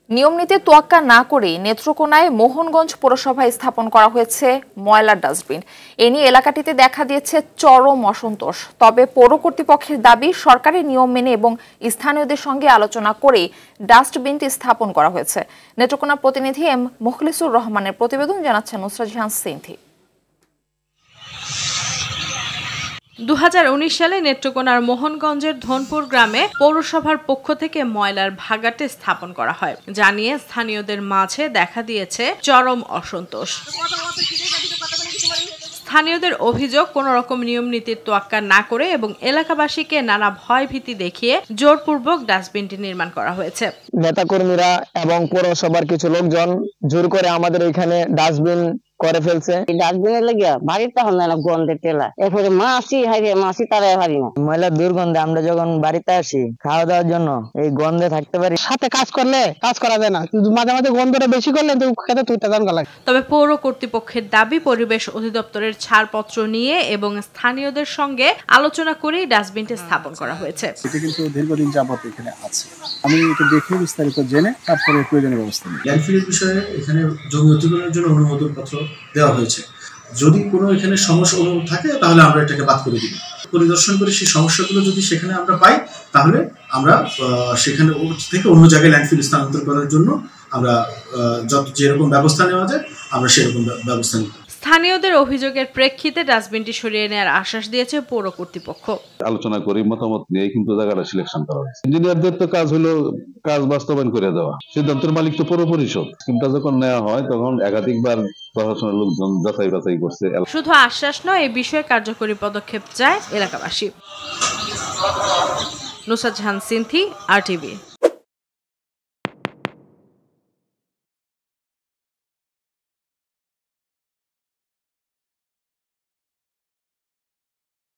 নিয়মনীতি তোয়াক্কা না করে নেত্রকোনায় মোহনগঞ্জ পৌরসভায় স্থাপন করা হয়েছে ময়লার ডাস্টবিন। এ নিয়ে এলাকাটিতে দেখা দিয়েছে চরম অসন্তোষ। তবে পৌর কর্তৃপক্ষের দাবি, সরকারি নিয়ম মেনে এবং স্থানীয়দের সঙ্গে আলোচনা করে ডাস্টবিনটি স্থাপন করা হয়েছে। নেত্রকোনা প্রতিনিধি এম মুখলিসুর রহমানের প্রতিবেদন, জানাচ্ছেন নুসরাত জাহান সিনথি। 2019 সালে নেত্রকোনার মোহনগঞ্জের ধনপুর গ্রামে পৌরসভার পক্ষ থেকে ময়লার ভাগাড়টি স্থাপন করা হয়, যা নিয়ে স্থানীয়দের মাঝে দেখা দিয়েছে চরম অসন্তোষ। স্থানীয়দের অভিযোগ, কোন রকম নিয়ম নীতির তোয়াক্কা না করে এবং এলাকাবাসীকে নানা ভয় ভীতি দেখিয়ে জোরপূর্বক ডাস্টবিনটি নির্মাণ করা হয়েছে। নেতাকর্মীরা এবং পৌরসভার কিছু লোকজন জোর করে আমাদের এখানে ডাস্টবিন করে ফেলছে। ডাস্টবিনের লাগিয়া বাড়িতে হল না গন্ধের তেলা, এরপরে মাছি তারা পারি না। ময়লার দুর্গন্ধে আমরা যখন বাড়িতে আসি খাওয়া দাওয়ার জন্য এই গন্ধে থাকতে পারি। সাথে কাজ করলে কাজ করা যায় না, কিন্তু মাঝে মাঝে গন্ধটা বেশি করলে তো খেতে তুইতে দাম লাগে। তবে পৌর কর্তৃপক্ষের দাবি, পরিবেশ অধিদপ্তরের ছাড়পত্র নিয়ে এবং স্থানীয়দের সঙ্গে আলোচনা করেই ডাস্টবিনটি স্থাপন করা হয়েছে। এটা কিন্তু দীর্ঘদিন যাবত এখানে আছে। আমি এটা দেখে বিস্তারিত জেনে তারপরে প্রয়োজনীয় ব্যবস্থা নিই। ল্যান্ডফিলের বিষয়ে এখানে জমি অধিগ্রহণের জন্য অনুমোদন পত্র দেওয়া হয়েছে। যদি কোনো এখানে সমস্যা থাকে তাহলে আমরা এটাকে বাদ করে দিব। পরিদর্শন করে সেই সমস্যাগুলো যদি সেখানে আমরা পাই, তাহলে আমরা সেখানে থেকে অন্য জায়গায় ল্যান্ডফিল স্থানান্তর করার জন্য আমরা যেরকম ব্যবস্থা নেওয়া যায় আমরা সেরকম ব্যবস্থা নিব। স্থানীয়দের অভিযোগের প্রেক্ষিতে ডাস্টবিনটি সরিয়ে নেওয়ার আশ্বাস দিয়েছে পৌর কর্তৃপক্ষ। আলোচনা করে মতামত নিয়ে কিন্তু জায়গাটা সিলেকশন করা হয়েছে। ইঞ্জিনিয়ারদের তো কাজ হলো কাজ বাস্তবায়ন করে দেওয়া, সিদ্ধান্তের মালিক তো পৌর পরিষদ। স্কিমটা যখন নেওয়া হয় তখন একাধিকবার প্রশাসনের লোকজন যাচাই বাছাই করছে। শুধু আশ্বাস নয়, এই বিষয়ে কার্যকরী পদক্ষেপ চায় এলাকাবাসী। নুসরাত জাহান সিনথি, RTV।